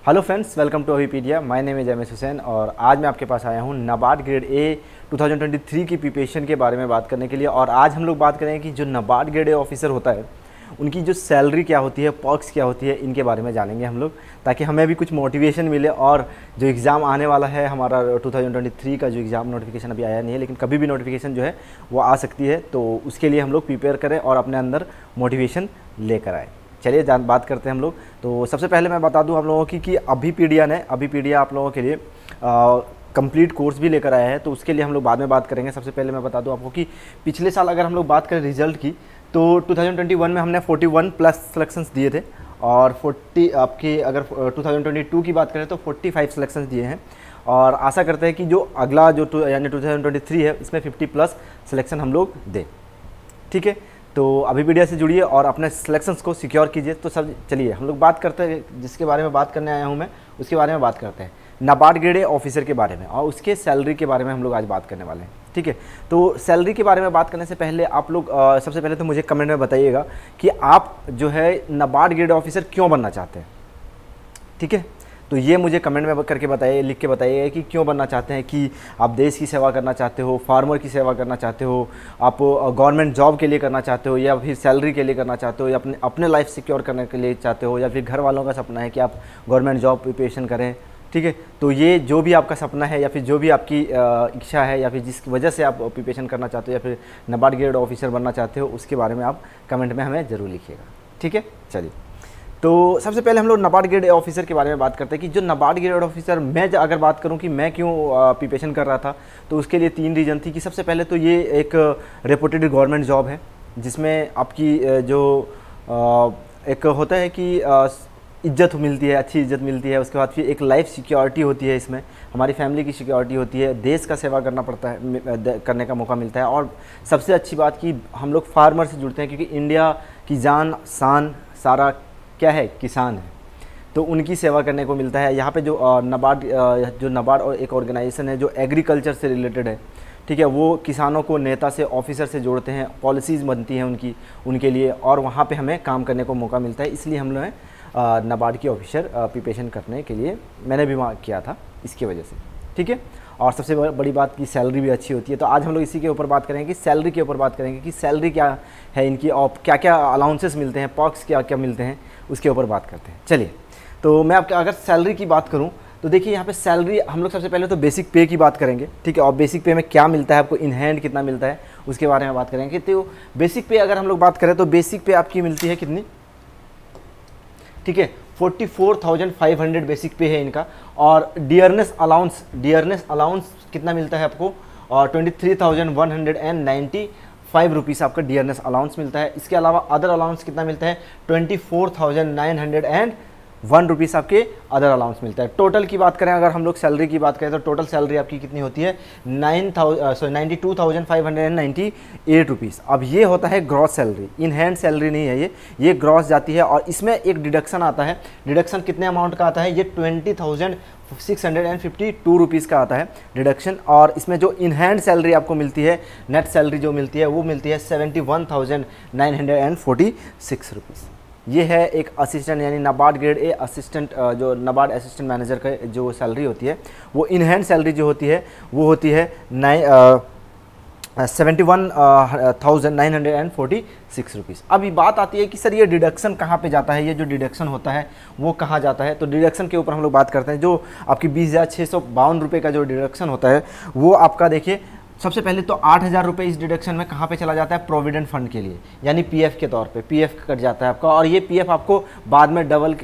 Hello friends, welcome to Abhipedia. My name is MS Hussain और आज मैं आपके पास आया हूँ नाबार्ड ग्रेड ए 2023 की प्रिपरेशन के बारे में बात करने के लिए। और आज हम लोग बात करेंगे कि जो नाबार्ड ग्रेड ए ऑफिसर होता है उनकी जो सैलरी क्या होती है, पर्क्स क्या होती है, इनके बारे में जानेंगे हम लोग, ताकि हमें भी कुछ मोटिवेशन मिले। और जो एग्ज़ाम आने वाला है हमारा 2023 का, जो एग्ज़ाम नोटिफिकेशन अभी आया नहीं है, लेकिन कभी भी नोटिफिकेशन जो है वो आ सकती है, तो उसके लिए हम लोग प्रिपेयर करें और अपने अंदर मोटिवेशन लेकर आए। चलिए बात करते हैं हम लोग। तो सबसे पहले मैं बता दूं आप लोगों की कि अभिपीडिया आप लोगों के लिए कंप्लीट कोर्स भी लेकर आया है, तो उसके लिए हम लोग बाद में बात करेंगे। सबसे पहले मैं बता दूं आपको कि पिछले साल अगर हम लोग बात करें रिजल्ट की, तो 2021 में हमने 41 प्लस सिलेक्शंस दिए थे और 40 आपकी अगर 2022 की बात करें तो 45 सिलेक्शंस दिए हैं। और आशा करते हैं कि जो अगला जो यानी 2023 है इसमें 50 प्लस सिलेक्शन हम लोग दें। ठीक है, तो अभिपीडिया से जुड़िए और अपने सिलेक्शंस को सिक्योर कीजिए। तो सब चलिए हम लोग बात करते हैं, जिसके बारे में बात करने आया हूँ मैं उसके बारे में बात करते हैं, नाबार्ड ग्रेड ए ऑफिसर के बारे में, और उसके सैलरी के बारे में हम लोग आज बात करने वाले हैं। ठीक है, तो सैलरी के बारे में बात करने से पहले आप लोग सबसे पहले तो मुझे कमेंट में बताइएगा कि आप जो है नाबार्ड ग्रेड ऑफिसर क्यों बनना चाहते हैं। ठीक है, तो ये मुझे कमेंट में करके बताइए, लिख के बताइए कि क्यों बनना चाहते हैं। कि आप देश की सेवा करना चाहते हो, फार्मर की सेवा करना चाहते हो, आप गवर्नमेंट जॉब के लिए करना चाहते हो, या फिर सैलरी के लिए करना चाहते हो, या अपने लाइफ सिक्योर करने के लिए चाहते हो, या फिर घर वालों का सपना है कि आप गवर्नमेंट जॉब प्रिपरेशन करें। ठीक है, तो ये जो भी आपका सपना है या फिर जो भी आपकी इच्छा है या फिर जिस वजह से आप प्रिपरेशन करना चाहते हो या फिर नाबार्ड ग्रेड ऑफिसर बनना चाहते हो, उसके बारे में आप कमेंट में हमें ज़रूर लिखिएगा। ठीक है, चलिए तो सबसे पहले हम लोग नाबार्ड ग्रेड ऑफिसर के बारे में बात करते हैं कि जो नाबार्ड ग्रेड ऑफिसर, मैं अगर बात करूं कि मैं क्यों प्रिपरेशन कर रहा था, तो उसके लिए 3 रीज़न थी। कि सबसे पहले तो ये एक रेपुटेड गवर्नमेंट जॉब है, जिसमें आपकी जो एक होता है कि इज्जत मिलती है, अच्छी इज्जत मिलती है। उसके बाद फिर एक लाइफ सिक्योरिटी होती है, इसमें हमारी फैमिली की सिक्योरिटी होती है, देश का सेवा करना पड़ता है, करने का मौका मिलता है। और सबसे अच्छी बात कि हम लोग फार्मर से जुड़ते हैं, क्योंकि इंडिया की जान शान सारा क्या है, किसान है, तो उनकी सेवा करने को मिलता है। यहाँ पे जो नाबार्ड और एक ऑर्गेनाइजेशन है जो एग्रीकल्चर से रिलेटेड है, ठीक है, वो किसानों को नेता से, ऑफिसर से जोड़ते हैं, पॉलिसीज़ बनती हैं उनके लिए, और वहाँ पे हमें काम करने को मौका मिलता है। इसलिए हम लोग नाबार्ड की ऑफिसर प्रिपरेशन करने के लिए मैंने भी वहाँ किया था, इसकी वजह से। ठीक है, और सबसे बड़ी बात की सैलरी भी अच्छी होती है। तो आज हम लोग इसी के ऊपर बात करेंगे कि सैलरी के ऊपर बात करेंगे कि सैलरी क्या है इनकी, और क्या क्या अलाउंसेस मिलते हैं, पर्क्स क्या क्या मिलते हैं, उसके ऊपर बात करते हैं। चलिए, तो मैं आपके अगर सैलरी की बात करूं तो देखिए यहाँ पे सैलरी हम लोग सबसे पहले तो बेसिक पे की बात करेंगे। ठीक है, और बेसिक पे में क्या मिलता है आपको, इन हैंड कितना मिलता है, उसके बारे में बात करेंगे। तो बेसिक पे अगर हम लोग बात करें तो बेसिक पे आपकी मिलती है कितनी, ठीक है, 44,500 बेसिक पे है इनका। और डियरनेस अलाउंस कितना मिलता है आपको, और 23,195 रुपीज़ आपका डियरनेस अलाउंस मिलता है। इसके अलावा अदर अलाउंस कितना मिलता है, 24,901 रुपीज़ आपके अदर अलाउंस मिलता है। टोटल की बात करें, अगर हम लोग सैलरी की बात करें तो टोटल सैलरी आपकी कितनी होती है, 92,598 रुपीज़। अब ये होता है gross salary, in hand salary नहीं है ये ग्रॉस जाती है। और इसमें एक डिडक्शन आता है, डिडक्शन कितने अमाउंट का आता है, ये 20,652 रुपीज़ का आता है डिडक्शन। और इसमें जो इन हैंड सैलरी आपको मिलती है, नेट सैलरी जो मिलती है, वो मिलती है 71,946 रुपीज़। ये है एक असिस्टेंट यानी नाबार्ड ग्रेड ए असिस्टेंट, जो नाबार्ड असिस्टेंट मैनेजर का जो सैलरी होती है, वो इन हैंड सैलरी जो होती है वो होती है 71,946 रुपीज़। अभी बात आती है कि सर ये डिडक्शन कहाँ पे जाता है, ये जो डिडक्शन होता है वो कहाँ जाता है। तो डिडक्शन के ऊपर हम लोग बात करते हैं। जो आपकी 20,652 रुपये का जो डिडक्शन होता है वो आपका देखिए, सबसे पहले तो 8,000 रुपये इस डिडक्शन में कहाँ पे चला जाता है, प्रोविडेंट फंड के लिए, यानी पीएफ के तौर पे पीएफ कट जाता है आपका। और ये पीएफ आपको बाद में डबल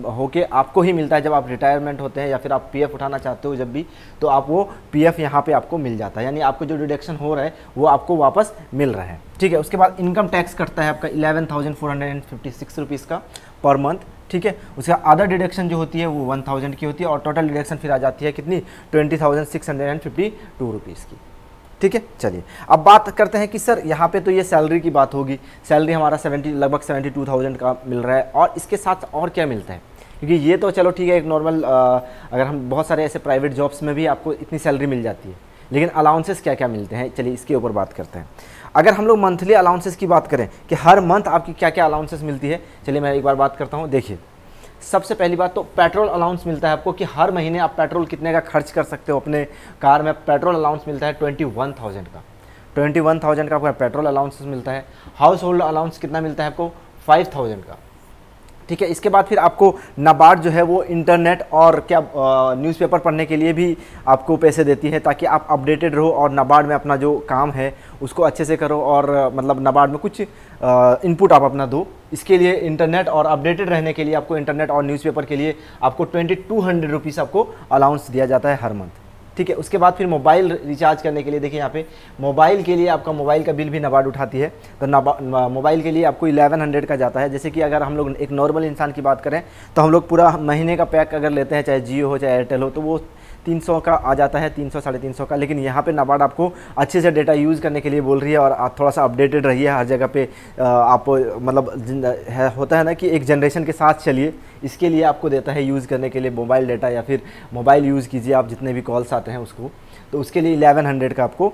होके आपको ही मिलता है जब आप रिटायरमेंट होते हैं, या फिर आप पीएफ उठाना चाहते हो जब भी, तो आप वो पीएफ यहाँ पे आपको मिल जाता है, यानी आपको जो डिडक्शन हो रहा है वो आपको वापस मिल रहा है। ठीक है, उसके बाद इनकम टैक्स कटता है आपका 11,456 रुपीज़ का पर मंथ। ठीक है, उसका अदर डिडक्शन जो होती है वो 1,000 की होती है, और टोटल डिडक्शन फिर आ जाती है कितनी, 20,652 रुपीज़ की। ठीक है, चलिए अब बात करते हैं कि सर यहाँ पे तो ये सैलरी की बात होगी, सैलरी हमारा लगभग 72,000 का मिल रहा है, और इसके साथ और क्या मिलता है, क्योंकि ये तो चलो ठीक है एक नॉर्मल, अगर हम बहुत सारे ऐसे प्राइवेट जॉब्स में भी आपको इतनी सैलरी मिल जाती है, लेकिन अलाउंसेस क्या क्या मिलते हैं, चलिए इसके ऊपर बात करते हैं। अगर हम लोग मंथली अलाउंसेस की बात करें कि हर मंथ आपकी क्या क्या अलाउंसेस मिलती है, चलिए मैं एक बार बात करता हूँ। देखिए सबसे पहली बात तो पेट्रोल अलाउंस मिलता है आपको कि हर महीने आप पेट्रोल कितने का खर्च कर सकते हो अपने कार में। पेट्रोल अलाउंस मिलता है 21,000 का, 21,000 का आपको पेट्रोल अलाउंस मिलता है। हाउस होल्ड अलाउंस कितना मिलता है आपको? 5,000 का, ठीक है। इसके बाद फिर आपको नाबार्ड जो है वो इंटरनेट और क्या न्यूज़पेपर पढ़ने के लिए भी आपको पैसे देती है, ताकि आप अपडेटेड रहो और नाबार्ड में अपना जो काम है उसको अच्छे से करो, और मतलब नाबार्ड में कुछ इनपुट आप अपना दो। इसके लिए इंटरनेट और अपडेटेड रहने के लिए आपको इंटरनेट और न्यूज़पेपर के लिए आपको 2200 रुपीज़ आपको अलाउंस दिया जाता है हर मंथ, ठीक है। उसके बाद फिर मोबाइल रिचार्ज करने के लिए देखिए यहाँ पे मोबाइल के लिए आपका मोबाइल का बिल भी नाबार्ड उठाती है। तो मोबाइल के लिए आपको 1100 का जाता है। जैसे कि अगर हम लोग एक नॉर्मल इंसान की बात करें तो हम लोग पूरा महीने का पैक अगर लेते हैं, चाहे जियो हो चाहे एयरटेल हो, तो वो 300 का आ जाता है, 300 350 का। लेकिन यहाँ पे नाबार्ड आपको अच्छे से डेटा यूज़ करने के लिए बोल रही है, और आप थोड़ा सा अपडेटेड रहिए हर जगह पे। आप मतलब होता है ना कि एक जनरेशन के साथ चलिए, इसके लिए आपको देता है यूज़ करने के लिए मोबाइल डेटा, या फिर मोबाइल यूज़ कीजिए आप जितने भी कॉल्स आते हैं उसको। तो उसके लिए 1100 का आपको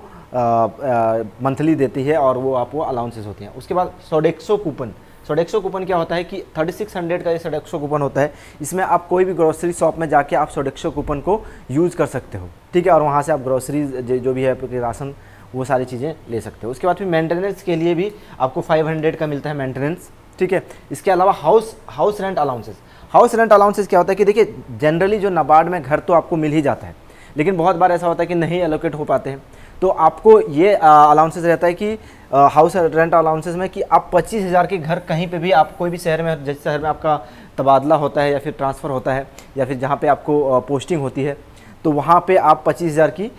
मंथली देती है, और वो आपको अलाउंसेस होती हैं। उसके बाद सोडेक्सो कूपन। सोडेक्सो कूपन क्या होता है कि 3600 का ये सोडेक्सो कूपन होता है। इसमें आप कोई भी ग्रोसरी शॉप में जाके आप सोडेक्सो कूपन को यूज़ कर सकते हो, ठीक है। और वहाँ से आप ग्रोसरीज जो भी है आपके राशन, वो सारी चीज़ें ले सकते हो। उसके बाद फिर मेंटेनेंस के लिए भी आपको 500 का मिलता है मेंटेनेंस, ठीक है। इसके अलावा house rent allowances. House rent allowances क्या होता है कि देखिए जनरली जो नाबार्ड में घर तो आपको मिल ही जाता है, लेकिन बहुत बार ऐसा होता है कि नहीं एलोकेट हो पाते हैं। तो आपको ये अलाउंसेस रहता है कि हाउस रेंट अलाउंसेस में कि आप 25,000 के घर कहीं पे भी, आप कोई भी शहर में, जिस शहर में आपका तबादला होता है या फिर ट्रांसफ़र होता है या फिर जहाँ पे आपको पोस्टिंग होती है, तो वहाँ पे आप 25,000 की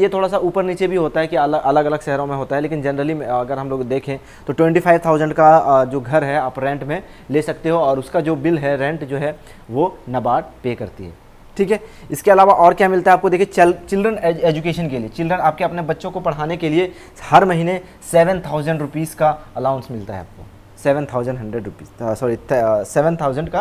ये थोड़ा सा ऊपर नीचे भी होता है कि अलग अलग शहरों में होता है, लेकिन जनरली अगर हम लोग देखें तो 25,000 का जो घर है आप रेंट में ले सकते हो, और उसका जो बिल है रेंट जो है वो नाबार्ड पे करती है, ठीक है। इसके अलावा और क्या मिलता है आपको? देखिए चिल्ड्रन एजुकेशन के लिए, चिल्ड्रन आपके अपने बच्चों को पढ़ाने के लिए हर महीने 7,000 रुपीज़ का अलाउंस मिलता है आपको। 7,100 रुपीज़, सॉरी 7,000 का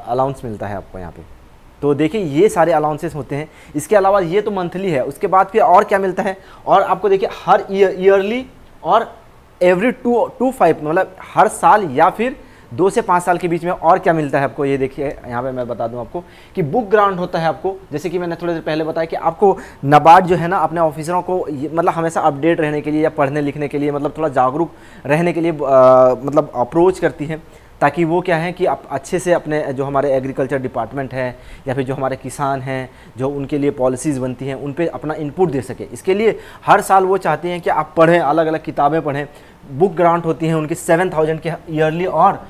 अलाउंस मिलता है आपको यहाँ पे। तो देखिए ये सारे अलाउंसेस होते हैं। इसके अलावा ये तो मंथली है। उसके बाद फिर और क्या मिलता है? और आपको देखिए हर ईयरली और एवरी 2-5 मतलब हर साल या फिर 2 से 5 साल के बीच में और क्या मिलता है आपको, ये देखिए यहाँ पे मैं बता दूं आपको कि बुक ग्रांट होता है आपको। जैसे कि मैंने थोड़ी देर पहले बताया कि आपको नाबार्ड जो है ना अपने ऑफिसरों को मतलब हमेशा अपडेट रहने के लिए या पढ़ने लिखने के लिए, मतलब थोड़ा जागरूक रहने के लिए मतलब अप्रोच करती है, ताकि वो क्या है कि आप अच्छे से अपने जो हमारे एग्रीकल्चर डिपार्टमेंट है या फिर जो हमारे किसान हैं, जो उनके लिए पॉलिसीज़ बनती हैं, उन पे अपना इनपुट दे सके। इसके लिए हर साल वो चाहते हैं कि आप पढ़ें, अलग अलग किताबें पढ़ें। बुक ग्रांट होती हैं उनकी 7,000 के ईयरली, और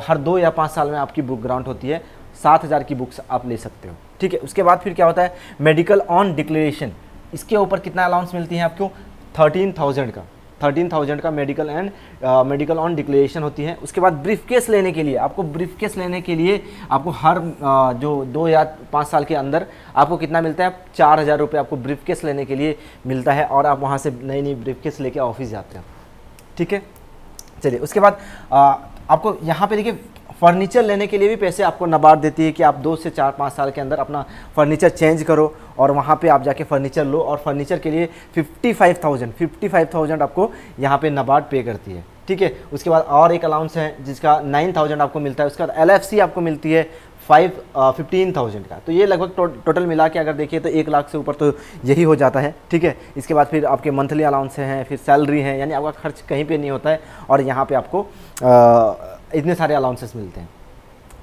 हर 2 या 5 साल में आपकी बुक ग्रांट होती है, 7,000 की बुक्स आप ले सकते हो, ठीक है। उसके बाद फिर क्या होता है? Medical on declaration. इसके ऊपर कितना अलाउंस मिलती है आपको? 13,000 का मेडिकल ऑन डिक्लेरेशन होती है। उसके बाद ब्रीफकेस लेने के लिए आपको हर जो 2 या 5 साल के अंदर आपको कितना मिलता है? 4,000 रुपये आपको ब्रीफकेस लेने के लिए मिलता है, और आप वहाँ से नई नई ब्रीफकेस लेके ऑफिस जाते हो, ठीक है। चलिए उसके बाद आपको यहाँ पे देखिए फर्नीचर लेने के लिए भी पैसे आपको नाबार्ड देती है कि आप 2 से 4-5 साल के अंदर अपना फर्नीचर चेंज करो, और वहाँ पे आप जाके फर्नीचर लो, और फर्नीचर के लिए 55,000 आपको यहाँ पे नाबार्ड पे करती है, ठीक है। उसके बाद और एक अलाउंस है जिसका 9,000 आपको मिलता है। उसके बाद LFC आपको मिलती है 15,000 का। तो ये लगभग टोटल मिला के अगर देखिए तो 1 लाख से ऊपर तो यही हो जाता है, ठीक है। इसके बाद फिर आपके मंथली अलाउंस हैं, फिर सैलरी हैं, यानी आपका खर्च कहीं पे नहीं होता है, और यहाँ पे आपको इतने सारे अलाउंसेस मिलते हैं,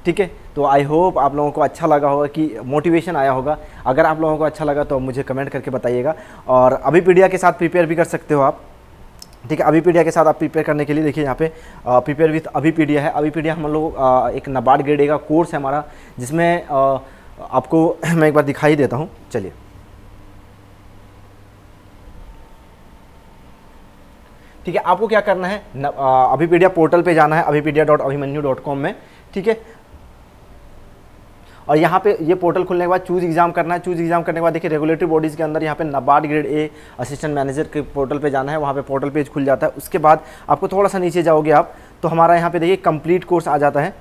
ठीक है। तो आई होप आप लोगों को अच्छा लगा होगा, कि मोटिवेशन आया होगा। अगर आप लोगों को अच्छा लगा तो मुझे कमेंट करके बताइएगा, और अभिपीडिया के साथ प्रिपेयर भी कर सकते हो आप, ठीक है। अभिपीडिया के साथ आप प्रिपेयर करने के लिए देखिए यहाँ पे प्रिपेयर विथ अभिपीडिया है। अभिपीडिया हम लोग एक नाबार्ड ग्रेड ए का कोर्स है हमारा, जिसमें आपको मैं एक बार दिखाई देता हूँ, चलिए। ठीक है, आपको क्या करना है, अभिपीडिया पोर्टल पे जाना है, avipedia.abhimanyu.com में, ठीक है। और यहाँ पे ये पोर्टल खुलने के बाद चूज़ एग्जाम करना है। चूज़ एग्जाम करने के बाद देखिए रेगुलेटरी बॉडीज़ के अंदर यहाँ पे NABARD grade A assistant manager के पोर्टल पे जाना है, वहाँ पे पोर्टल पेज खुल जाता है। उसके बाद आपको थोड़ा सा नीचे जाओगे आप, तो हमारा यहाँ पे देखिए कंप्लीट कोर्स आ जाता है,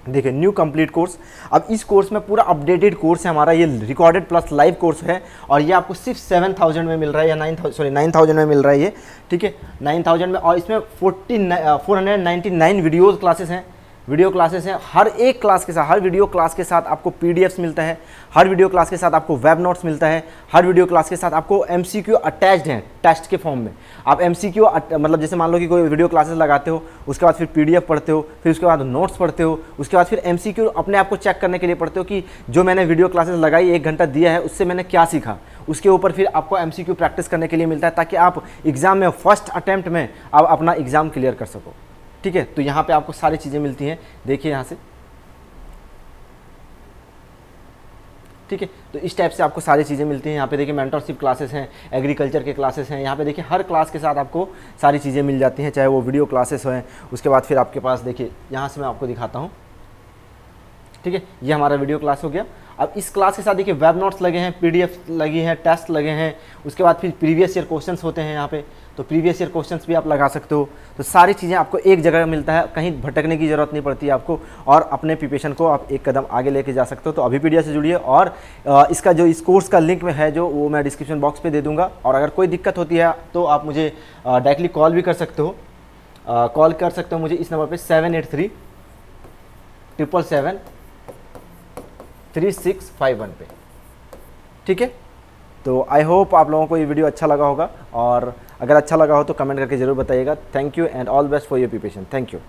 देखिए न्यू कंप्लीट कोर्स। अब इस कोर्स में पूरा अपडेटेड कोर्स है हमारा, ये रिकॉर्डेड प्लस लाइव कोर्स है, और ये आपको सिर्फ 7,000 में मिल रहा है, या 9,000 में मिल रहा है ये, ठीक है, 9,000 में। और इसमें 499 वीडियोज़ क्लासेस हैं, वीडियो क्लासेस हैं, हर एक क्लास के साथ, हर वीडियो क्लास के साथ आपको पीडीएफ्स मिलता है, हर वीडियो क्लास के साथ आपको वेब नोट्स मिलता है, हर वीडियो क्लास के साथ आपको एमसीक्यू अटैच्ड हैं टेस्ट के फॉर्म में। आप एमसीक्यू मतलब जैसे मान लो कि कोई वीडियो क्लासेस लगाते हो, उसके बाद फिर पीडीएफ पढ़ते हो, फिर उसके बाद नोट्स पढ़ते हो, उसके बाद फिर एमसीक्यू अपने आप को चेक करने के लिए पढ़ते हो कि जो मैंने वीडियो क्लासेस लगाई 1 घंटा दिया है उससे मैंने क्या सीखा। उसके ऊपर फिर आपको एमसीक्यू प्रैक्टिस करने के लिए मिलता है ताकि आप एग्जाम में फर्स्ट अटेम्प्ट में आप अपना एग्जाम क्लियर कर सको। ठीक है, तो यहाँ पे आपको सारी चीज़ें मिलती हैं, देखिए यहाँ से। ठीक है, तो इस टाइप से आपको सारी चीज़ें मिलती हैं। यहाँ पे देखिए मेंटरशिप क्लासेस हैं, एग्रीकल्चर के क्लासेस हैं, यहाँ पे देखिए हर क्लास के साथ आपको सारी चीज़ें मिल जाती हैं, चाहे वो वीडियो क्लासेस हैं। उसके बाद फिर आपके पास देखिए यहाँ से मैं आपको दिखाता हूँ। ठीक है, ये हमारा वीडियो क्लास हो गया। अब इस क्लास के साथ देखिए वेब नोट्स लगे हैं, पीडीएफ लगी हैं, टेस्ट लगे हैं। उसके बाद फिर प्रीवियस ईयर क्वेश्चंस होते हैं यहाँ पे, तो प्रीवियस ईयर क्वेश्चंस भी आप लगा सकते हो। तो सारी चीज़ें आपको एक जगह मिलता है, कहीं भटकने की ज़रूरत नहीं पड़ती है आपको, और अपने प्रिपरेशन को आप एक कदम आगे लेके जा सकते हो। तो अभी पीडीएफ से जुड़िए, और इसका जो इस कोर्स का लिंक में है जो वो मैं डिस्क्रिप्शन बॉक्स पर दे दूँगा। और अगर कोई दिक्कत होती है तो आप मुझे डायरेक्टली कॉल भी कर सकते हो, कॉल कर सकते हो मुझे इस नंबर पर 783-777-3651 पे। ठीक है, तो आई होप आप लोगों को ये वीडियो अच्छा लगा होगा, और अगर अच्छा लगा हो तो कमेंट करके ज़रूर बताइएगा। Thank you and all best for your preparation. Thank you.